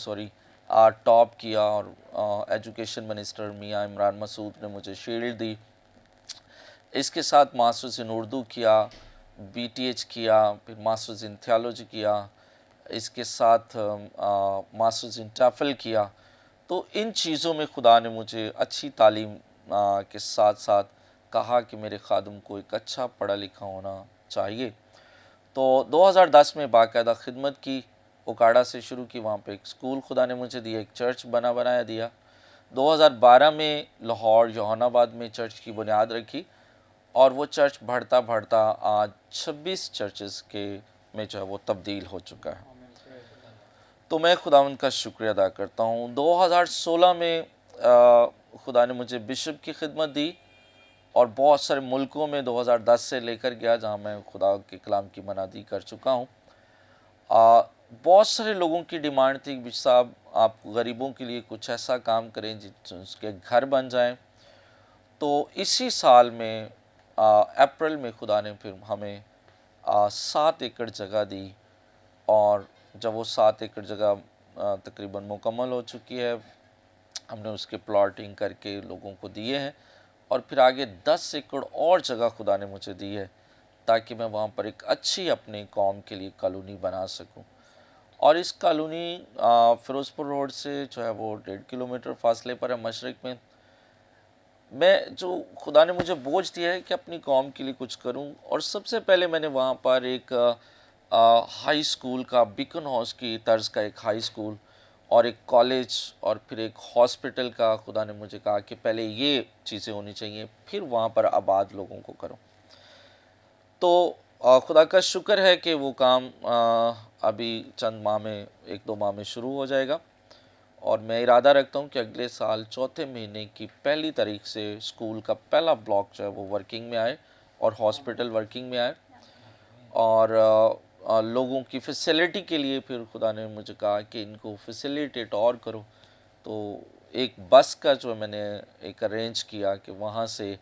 टॉप किया, और एजुकेशन मिनिस्टर मियां इमरान मसूद ने मुझे शील्ड दी। इसके साथ मास्टर्स इन उर्दू किया, BTH किया, फिर मास्टर्स इन थियोलॉजी किया, इसके साथ मास्टर्स इन टफल किया। तो इन चीज़ों में खुदा ने मुझे अच्छी तालीम के साथ साथ कहा कि मेरे खादम को एक अच्छा पढ़ा लिखा होना चाहिए। तो 2010 में बाकायदा खिदमत की, उकाड़ा से शुरू की, वहाँ पे एक स्कूल खुदा ने मुझे दिया, एक चर्च बनाया दिया। 2012 में लाहौर योहानाबाद में चर्च की बुनियाद रखी, और वो चर्च बढ़ता बढ़ता आज 26 चर्चेस के में जो है वो तब्दील हो चुका है। तो मैं खुदावंद का शुक्रिया अदा करता हूँ। 2016 में खुदा ने मुझे बिशप की खिदमत दी, और बहुत सारे मुल्कों में 2010 से लेकर गया, जहाँ मैं खुदा के कलाम की मनादी कर चुका हूँ। बहुत सारे लोगों की डिमांड थी बिशप साहब, आप गरीबों के लिए कुछ ऐसा काम करें जिसके घर बन जाएं। तो इसी साल में अप्रैल में खुदा ने फिर हमें 7 एकड़ जगह दी, और जब वो 7 एकड़ जगह तकरीबन मुकम्मल हो चुकी है, हमने उसके प्लॉटिंग करके लोगों को दिए हैं, और फिर आगे 10 एकड़ और जगह खुदा ने मुझे दी है, ताकि मैं वहाँ पर एक अच्छी अपनी कौम के लिए कॉलोनी बना सकूं। और इस कॉलोनी फ़िरोज़पुर रोड से जो है वो 1.5 किलोमीटर फासले पर है, मशरक़ में। मैं जो खुदा ने मुझे बोझ दिया है कि अपनी कौम के लिए कुछ करूं, और सबसे पहले मैंने वहाँ पर एक हाई स्कूल का, बीकन हाउस की तर्ज का एक हाई स्कूल, और एक कॉलेज, और फिर एक हॉस्पिटल का खुदा ने मुझे कहा कि पहले ये चीज़ें होनी चाहिए, फिर वहाँ पर आबाद लोगों को करो। तो खुदा का शुक्र है कि वो काम अभी चंद माह में, 1-2 माह में शुरू हो जाएगा, और मैं इरादा रखता हूँ कि अगले साल चौथे महीने की पहली तारीख से स्कूल का पहला ब्लॉक जो है वो वर्किंग में आए और हॉस्पिटल वर्किंग में आए। और लोगों की फैसिलिटी के लिए फिर खुदा ने मुझे कहा कि इनको फैसिलिटेट और करो। तो एक बस का जो मैंने एक अरेंज किया कि वहाँ से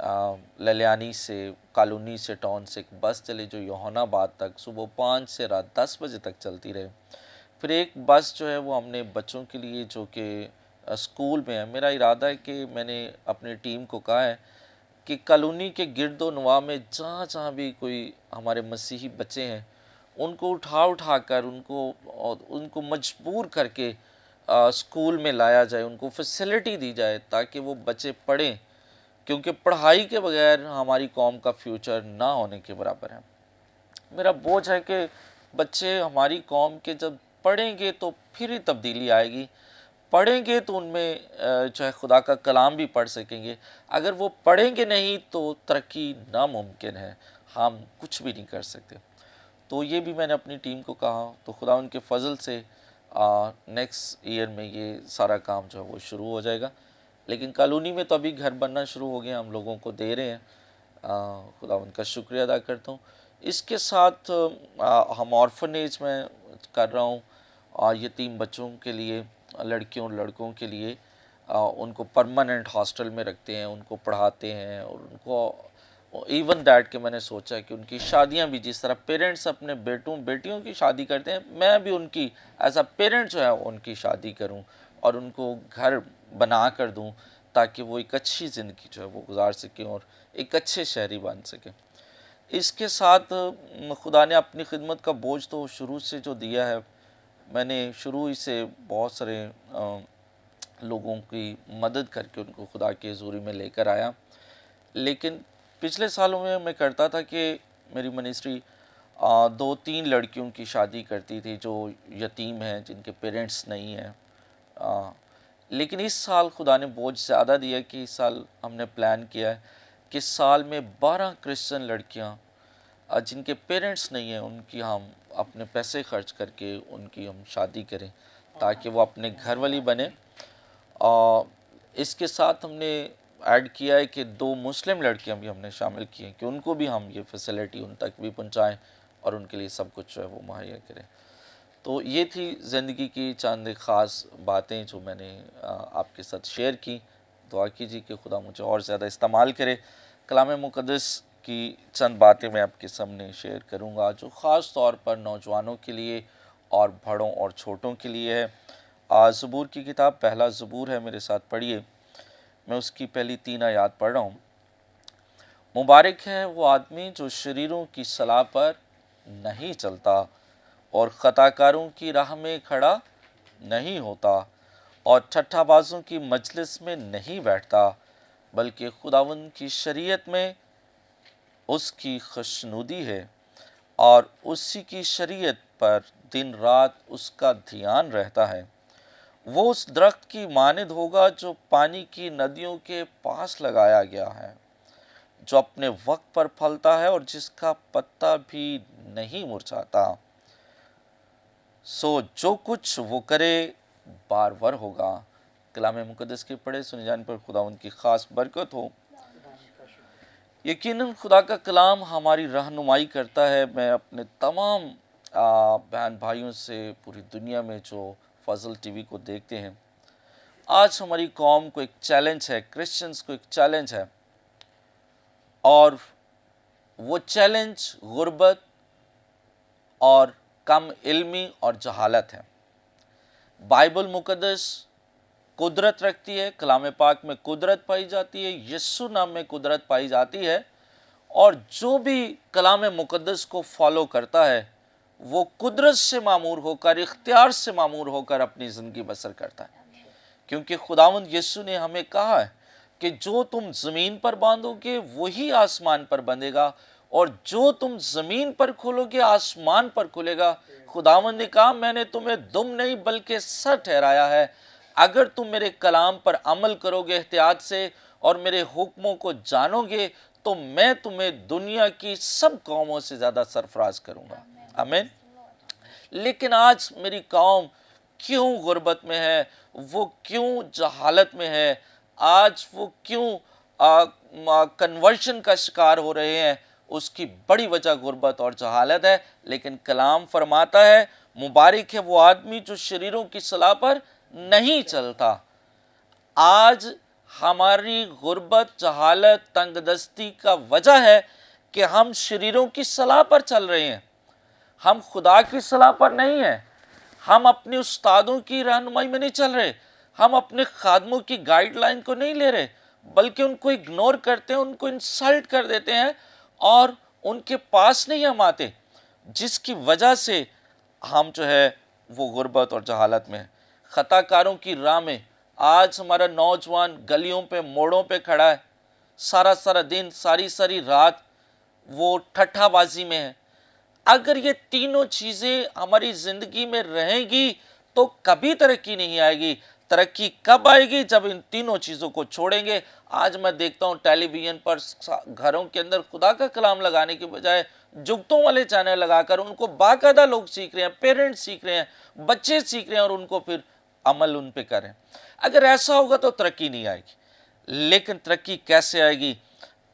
ललियानी से, कॉलोनी से, टाउन से एक बस चली जो योहानाबाद तक सुबह 5 से रात 10 बजे तक चलती रहे। फिर एक बस जो है वो हमने बच्चों के लिए जो कि स्कूल में है, मेरा इरादा है कि मैंने अपनी टीम को कहा है कि कॉलोनी के गिरदो नवा में जहाँ जहाँ भी कोई हमारे मसीही बच्चे हैं उनको उठा कर उनको मजबूर करके स्कूल में लाया जाए, उनको फैसिलिटी दी जाए ताकि वो बच्चे पढ़ें, क्योंकि पढ़ाई के बगैर हमारी कौम का फ्यूचर ना होने के बराबर है। मेरा बोझ है कि बच्चे हमारी कौम के जब पढ़ेंगे तो फिर ही तब्दीली आएगी, पढ़ेंगे तो उनमें जो है खुदा का कलाम भी पढ़ सकेंगे। अगर वो पढ़ेंगे नहीं तो तरक्की नामुमकिन है, हम कुछ भी नहीं कर सकते। तो ये भी मैंने अपनी टीम को कहा, तो खुदा उनके फजल से नेक्स्ट ईयर में ये सारा काम जो है वो शुरू हो जाएगा। लेकिन कॉलोनी में तो अभी घर बनना शुरू हो गए, हम लोगों को दे रहे हैं, खुदा उनका शुक्रिया अदा करता हूँ। इसके साथ हम ऑर्फनेज में कर रहा हूँ, यतीम बच्चों के लिए, लड़कियों लड़कों के लिए उनको परमानेंट हॉस्टल में रखते हैं, उनको पढ़ाते हैं और उनको इवन दैट कि मैंने सोचा कि उनकी शादियां भी जिस तरह पेरेंट्स अपने बेटियों की शादी करते हैं, मैं भी उनकी एज अ पेरेंट जो है उनकी शादी करूं और उनको घर बना कर दूं ताकि वो एक अच्छी ज़िंदगी जो है वो गुजार सकें और एक अच्छे शहरी बन सकें। इसके साथ खुदा ने अपनी खिदमत का बोझ तो शुरू से जो दिया है, मैंने शुरू ही से बहुत सारे लोगों की मदद करके उनको खुदा के हज़ूरी में लेकर आया। लेकिन पिछले सालों में मैं करता था कि मेरी मिनिस्ट्री 2-3 लड़कियों की शादी करती थी जो यतीम हैं, जिनके पेरेंट्स नहीं हैं। लेकिन इस साल खुदा ने बोझ ज़्यादा दिया कि इस साल हमने प्लान किया है कि साल में 12 क्रिश्चियन लड़कियां जिनके पेरेंट्स नहीं हैं उनकी हम अपने पैसे खर्च करके उनकी हम शादी करें ताकि वो अपने घर वाली बने। इसके साथ हमने ऐड किया है कि 2 मुस्लिम लड़कियां भी हमने शामिल की हैं कि उनको भी हम ये फैसिलिटी उन तक भी पहुंचाएं और उनके लिए सब कुछ जो है वो मुहैया करें। तो ये थी ज़िंदगी की चंद ख़ास बातें जो मैंने आपके साथ शेयर की। दुआ कीजिए कि खुदा मुझे और ज़्यादा इस्तेमाल करे। कलाम मुक़द्दस की चंद बातें मैं आपके सामने शेयर करूंगा जो ख़ास तौर पर नौजवानों के लिए और बड़ों और छोटों के लिए है। ज़बूर की किताब पहला ज़बूर है, मेरे साथ पढ़िए। मैं उसकी पहली 3 आयत पढ़ रहा हूँ। मुबारक है वो आदमी जो शरीरों की सलाह पर नहीं चलता और खताकारों की राह में खड़ा नहीं होता और ठट्ठाबाजों की मजलिस में नहीं बैठता, बल्कि खुदावंद की शरीयत में उसकी खुशनुदी है और उसी की शरीयत पर दिन रात उसका ध्यान रहता है। वो उस दरख्त की मानिद होगा जो पानी की नदियों के पास लगाया गया है, जो अपने वक्त पर फलता है और जिसका पत्ता भी नहीं मुरझाता। सो जो कुछ वो करे बारवर होगा। कलाम मुक़द्दस के पढ़े सुने जाने पर खुदा उनकी ख़ास बरकत हो। यकीनन खुदा का कलाम हमारी रहनुमाई करता है। मैं अपने तमाम बहन भाइयों से पूरी दुनिया में जो फजल टीवी को देखते हैं, आज हमारी कौम को एक चैलेंज है, क्रिश्चियंस को एक चैलेंज है और वो चैलेंज गुर्बत और कम इल्मी और जहालत है। बाइबल मुक़द्दस कुदरत रखती है, कलाम पाक में कुदरत पाई जाती है, यीशु नाम में कुदरत पाई जाती है और जो भी कलाम मुक़द्दस को फॉलो करता है वो कुदरत से मामूर होकर, इख्तियार से मामूर होकर अपनी ज़िंदगी बसर करता है। क्योंकि खुदावंद यीशु ने हमें कहा है कि जो तुम ज़मीन पर बांधोगे वही आसमान पर बंधेगा और जो तुम ज़मीन पर खोलोगे आसमान पर खुलेगा। खुदावंद ने कहा मैंने तुम्हें दुम नहीं बल्कि सर ठहराया है। अगर तुम मेरे कलाम पर अमल करोगे एहतियात से और मेरे हुक्मों को जानोगे तो मैं तुम्हें दुनिया की सब कौमों से ज़्यादा सरफराज करूँगा। आमीन। लेकिन आज मेरी कौम क्यों गुर्बत में है, वो क्यों जहालत में है, आज वो क्यों कन्वर्शन का शिकार हो रहे हैं, उसकी बड़ी वजह गुर्बत और जहालत है। लेकिन कलाम फरमाता है, मुबारक है वो आदमी जो शरीरों की सलाह पर नहीं चलता। आज हमारी गुर्बत, जहालत, तंगदस्ती का वजह है कि हम शरीरों की सलाह पर चल रहे हैं, हम खुदा की सलाह पर नहीं हैं, हम अपने उस्तादों की रहनुमाई में नहीं चल रहे, हम अपने खादमों की गाइडलाइन को नहीं ले रहे, बल्कि उनको इग्नोर करते हैं, उनको इंसल्ट कर देते हैं और उनके पास नहीं हम आते, जिसकी वजह से हम जो है वो गुर्बत और जहालत में। ख़ताकारों की राह में आज हमारा नौजवान गलियों पे, मोड़ों पे खड़ा है, सारा सारा दिन, सारी सारी रात वो ठट्ठाबाजी में है। अगर ये तीनों चीज़ें हमारी ज़िंदगी में रहेंगी तो कभी तरक्की नहीं आएगी। तरक्की कब आएगी? जब इन तीनों चीज़ों को छोड़ेंगे। आज मैं देखता हूँ टेलीविज़न पर घरों के अंदर खुदा का कलाम लगाने के बजाय जुगतों वाले चैनल लगाकर उनको बाकायदा लोग सीख रहे हैं, पेरेंट्स सीख रहे हैं, बच्चे सीख रहे हैं और उनको फिर अमल उन पे करें। अगर ऐसा होगा तो तरक्की नहीं आएगी। लेकिन तरक्की कैसे आएगी?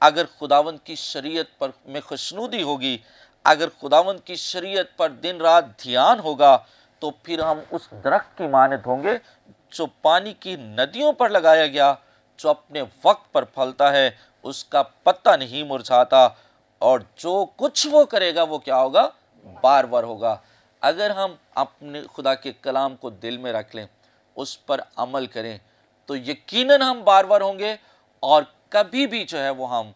अगर खुदावंद की शरीयत पर में खुशनुदी होगी, अगर खुदावंद की शरीयत पर दिन रात ध्यान होगा, तो फिर हम उस दरख्त की मानद होंगे जो पानी की नदियों पर लगाया गया, जो अपने वक्त पर फलता है, उसका पत्ता नहीं मुरझाता, और जो कुछ वो करेगा वो क्या होगा? बार बार होगा। अगर हम अपने खुदा के कलाम को दिल में रख लें, उस पर अमल करें, तो यकीनन हम बार बार होंगे और कभी भी जो है वो हम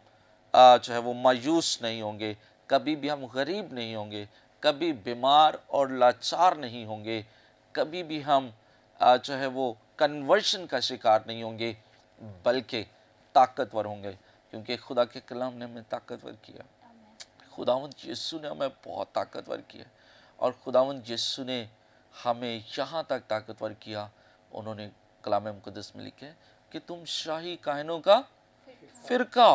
जो है वो मायूस नहीं होंगे, कभी भी हम गरीब नहीं होंगे, कभी बीमार और लाचार नहीं होंगे, कभी भी हम जो है वो कन्वर्शन का शिकार नहीं होंगे, बल्कि ताकतवर होंगे, क्योंकि खुदा के कलाम ने हमें ताकतवर किया। खुदावंद यीशु ने हमें बहुत ताकतवर किया और खुदावंद यीशु ने हमें यहाँ तक ताकतवर किया। उन्होंने कलाम मुक़द्दस में लिखे कि तुम शाही काहिनों का फ़िरका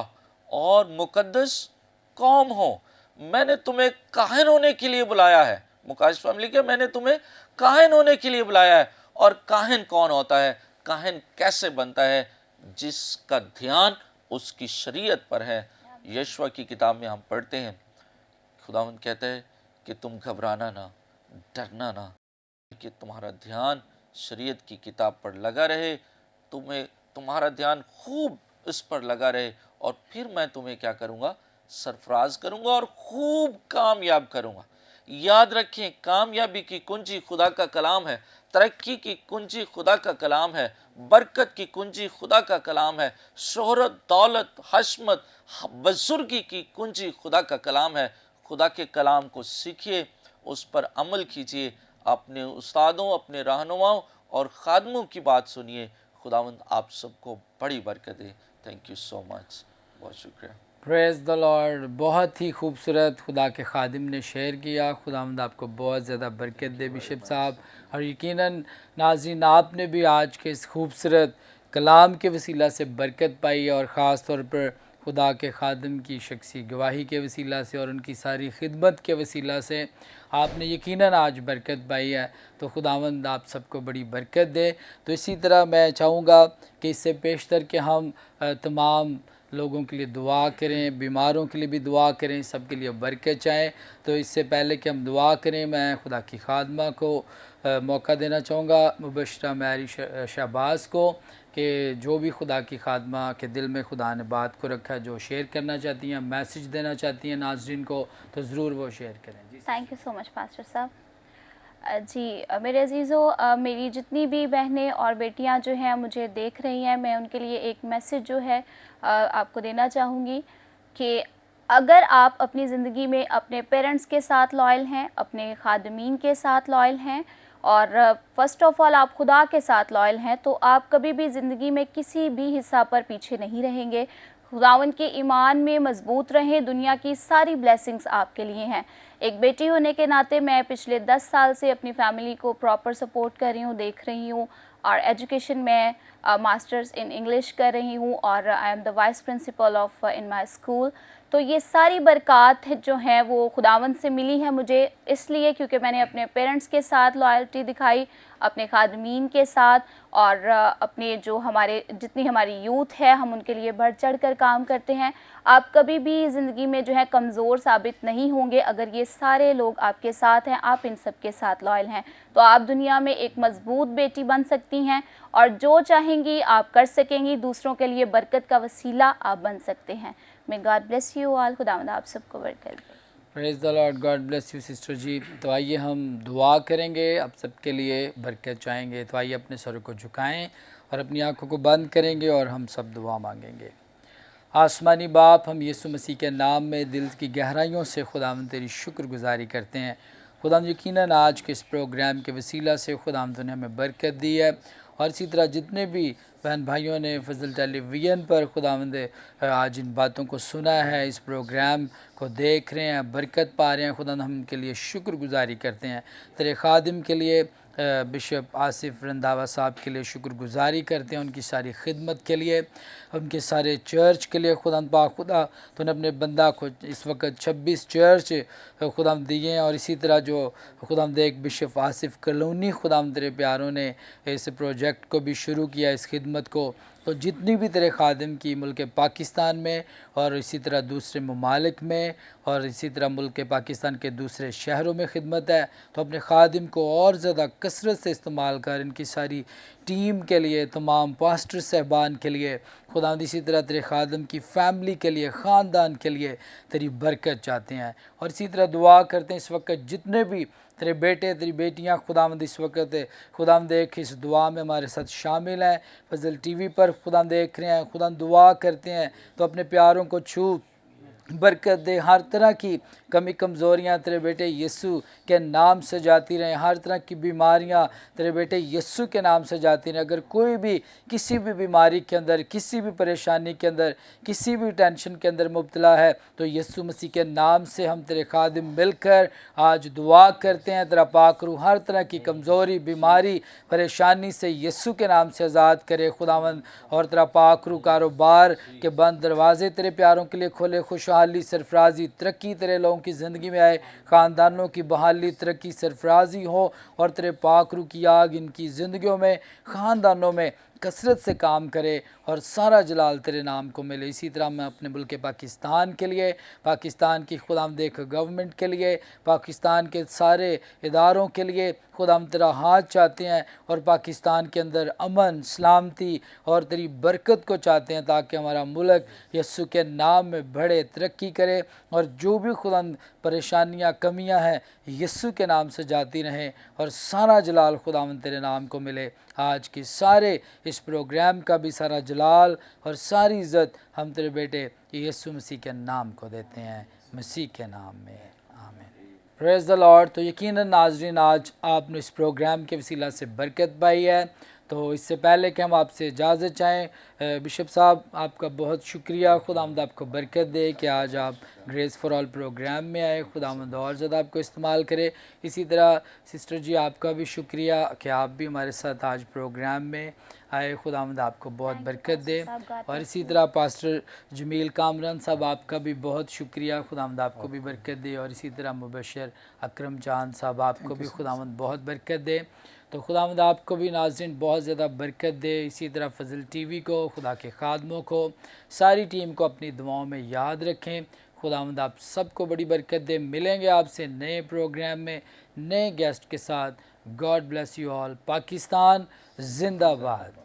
और मुक़द्दस कौम हो, मैंने तुम्हें काहिन होने के लिए बुलाया है। मुकाशिफा में लिखे, मैंने तुम्हें काहिन होने के लिए बुलाया है। और काहिन कौन होता है? काहिन कैसे बनता है? जिसका ध्यान उसकी शरीयत पर है। यशवा की किताब में हम पढ़ते हैं, खुदावंद कहते हैं कि तुम घबराना ना, डरना ना, कि तुम्हारा ध्यान शरीयत की किताब पर लगा रहे, तुम्हारा ध्यान खूब इस पर लगा रहे, और फिर मैं तुम्हें क्या करूँगा? सरफराज करूँगा और खूब कामयाब करूँगा। याद रखें, कामयाबी की कुंजी खुदा का कलाम है, तरक्की की कुंजी खुदा का कलाम है, बरकत की कुंजी खुदा का कलाम है, शोहरत, दौलत, हशमत, बुजुर्गी की कुंजी खुदा का कलाम है। खुदा के कलाम को सीखिए, उस पर अमल कीजिए, अपने उस्तादों, अपने रहनुमाओं और खादमों की बात सुनिए। खुदावंद आप सबको बड़ी बरकत दे। Thank you so much. बहुत शुक्रिया। Praise the lord. बहुत ही खूबसूरत खुदा के खादिम ने शेयर किया। खुदावंद आपको बहुत ज़्यादा बरकत दे बिशप साहब। और यकीनन नाज़रीन, आपने भी आज के इस खूबसूरत कलाम के वसीला से बरकत पाई, और ख़ास तौर पर खुदा के खादिम की शख्सी गवाही के वसीला से और उनकी सारी खिदमत के वसीला से आपने यकीनन आज बरकत पाई है। तो खुदावंद आप सबको बड़ी बरकत दे। तो इसी तरह मैं चाहूँगा कि इससे पेशतर कि हम तमाम लोगों के लिए दुआ करें, बीमारों के लिए भी दुआ करें, सबके लिए बरकत चाहें। तो इससे पहले कि हम दुआ करें, मैं खुदा की खादमा को मौका देना चाहूँगा, मुबशरा मैरी शहबाज को, कि जो भी खुदा की खादमा के दिल में खुदा ने बात को रखा है, जो शेयर करना चाहती हैं, मैसेज देना चाहती हैं नाज़रीन को, तो ज़रूर वो शेयर करें। जी, thank you so much pastor साहब। जी मेरे अजीज़ों, मेरी जितनी भी बहनें और बेटियां जो हैं मुझे देख रही हैं, मैं उनके लिए एक मैसेज जो है आपको देना चाहूँगी कि अगर आप अपनी ज़िंदगी में अपने पेरेंट्स के साथ लॉयल हैं, अपने खादमीन के साथ लॉयल हैं, और फ़र्स्ट ऑफ़ ऑल आप खुदा के साथ लॉयल हैं, तो आप कभी भी ज़िंदगी में किसी भी हिस्सा पर पीछे नहीं रहेंगे। खुदावंद के ईमान में मजबूत रहें, दुनिया की सारी ब्लेसिंग्स आपके लिए हैं। एक बेटी होने के नाते मैं पिछले 10 साल से अपनी फैमिली को प्रॉपर सपोर्ट कर रही हूँ, देख रही हूँ। और एजुकेशन में मास्टर्स इन इंग्लिश कर रही हूँ और I am the vice principle of in my school. तो ये सारी बरक़ात जो हैं वो खुदावंद से मिली हैं मुझे, इसलिए क्योंकि मैंने अपने पेरेंट्स के साथ लॉयल्टी दिखाई, अपने खादमीन के साथ, और अपने जो हमारे जितनी हमारी यूथ है हम उनके लिए बढ़ चढ़ कर काम करते हैं। आप कभी भी ज़िंदगी में जो है कमज़ोर साबित नहीं होंगे अगर ये सारे लोग आपके साथ हैं, आप इन सब के साथ लॉयल हैं, तो आप दुनिया में एक मज़बूत बेटी बन सकती हैं और जो चाहेंगी आप कर सकेंगी, दूसरों के लिए बरकत का वसीला आप बन सकते हैं। May God bless you all, खुदावंद आप सबको बरकत दे। Praise the lord, God bless you sister ji. तो आइए हम दुआ करेंगे, आप सबके लिए बरकत चाहेंगे। तो आइए अपने सर को झुकाएं और अपनी आंखों को बंद करेंगे और हम सब दुआ मांगेंगे। आसमानी बाप, हम यीशु मसीह के नाम में दिल की गहराइयों से खुदावंद तेरी शुक्रगुजारी करते हैं। खुदावंद यकीनन आज के इस प्रोग्राम के वसीला से खुदावंद ने हमें बरकत दी है, और इसी तरह जितने भी बहन भाइयों ने फजल टेलीविज़न पर खुदावंद आज इन बातों को सुना है, इस प्रोग्राम को देख रहे हैं, बरकत पा रहे हैं, खुदावंद हम उनके लिए शुक्रगुजारी करते हैं। तेरे खादिम के लिए बिशप आसिफ रंधावा साहब के लिए शुक्रगुजारी करते हैं, उनकी सारी खिदमत के लिए, उनके सारे चर्च के लिए। खुदा पाक खुदा तूने अपने बंदा को इस वक्त 26 चर्च खुदा दिए हैं, और इसी तरह जो खुदा एक बिशप आसिफ कलोनी खुदा तेरे प्यारों ने इस प्रोजेक्ट को भी शुरू किया, इस खिदमत को। तो जितनी भी तेरे खादिम की मुल्क पाकिस्तान में और इसी तरह दूसरे ममालिक में और इसी तरह मुल्क पाकिस्तान के दूसरे शहरों में खिदमत है, तो अपने खादिम को और ज़्यादा कसरत से इस्तेमाल कर, इनकी सारी टीम के लिए, तमाम पास्टर साहबान के लिए, खुदा इसी तरह तेरे खादिम की फ़ैमिली के लिए, ख़ानदान के लिए तेरी बरकत चाहते हैं। और इसी तरह दुआ करते हैं इस वक्त जितने भी तेरे बेटे तेरी बेटियां खुदावंद इस वक्त खुदावंद देख इस दुआ में हमारे साथ शामिल हैं, फजल टीवी पर खुदावंद देख रहे हैं, खुदावंद दुआ करते हैं तो अपने प्यारों को छू बरकत दे। हर तरह की कमी कमज़ोरियाँ तेरे बेटे यीशु के नाम से जाती रहें, हर तरह की बीमारियाँ तेरे बेटे यीशु के नाम से जाती रहें। अगर कोई भी किसी भी बीमारी के अंदर, किसी भी परेशानी के अंदर, किसी भी टेंशन के अंदर मुब्तला है, तो यीशु मसीह के नाम से हम तेरे खादिम मिलकर आज दुआ करते हैं, तेरा पाक रूह हर तरह की कमज़ोरी, बीमारी, परेशानी से यीशु के नाम से आज़ाद करे खुदावंद। और तेरा पाक रूह कारोबार के बंद दरवाजे तेरे प्यारों के लिए खोले, खुशहाली, सरफराजी, तरक्की तेरे लोगों की ज़िंदगी में आए, ख़ानदानों की बहाली, तरक्की, सरफराजी हो, और तेरे पाक रूह की आग इनकी ज़िंदगियों में, ख़ानदानों में कसरत से काम करे और सारा जलाल तेरे नाम को मिले। इसी तरह मैं अपने मुल्क पाकिस्तान के लिए, पाकिस्तान की खुदाम देख गवर्नमेंट के लिए, पाकिस्तान के सारे इदारों के लिए खुदाम तेरा हाथ चाहते हैं, और पाकिस्तान के अंदर अमन, सलामती और तेरी बरकत को चाहते हैं, ताकि हमारा मुल्क यीशु के नाम में बढ़े, तरक्की करे, और जो भी खुदाम परेशानियाँ, कमियाँ हैं यीशु के नाम से जाती रहें, और सारा जलाल खुदाम तेरे नाम को मिले। आज की सारे इस प्रोग्राम का भी सारा जलाल और सारी इज़्ज़त हम तेरे बेटे यीशु मसीह के नाम को देते हैं, मसीह के नाम में, आमीन। Praise the Lord. तो यकीनन नाज़रीन आज आपने इस प्रोग्राम के वसीला से बरकत पाई है। तो इससे पहले कि हम आपसे इजाज़त चाहें, बिशप साहब आपका बहुत शुक्रिया, खुदावंद आपको बरकत दे कि आज आप ग्रेस फॉर ऑल प्रोग्राम में आए, खुदावंद और ज़्यादा आपको इस्तेमाल करे। इसी तरह सिस्टर जी आपका भी शुक्रिया कि आप भी हमारे साथ आज प्रोग्राम में आए, खुदावंद आपको बहुत बरकत दे। और इसी तरह पास्टर जमील कामरान साहब आपका भी बहुत शुक्रिया, खुदावंद आपको भी बरकत दे। और इसी तरह मुबशर अकरम चांद साहब आपको भी खुदावंद बहुत बरकत दे। तो खुदावंद आपको भी नाज़रीन बहुत ज़्यादा बरकत दे। इसी तरह फजल टीवी को, खुदा के खादमों को, सारी टीम को अपनी दुआओं में याद रखें। खुदावंद आप सबको बड़ी बरकत दे। मिलेंगे आपसे नए प्रोग्राम में नए गेस्ट के साथ। God bless you all. Pakistan जिंदाबाद।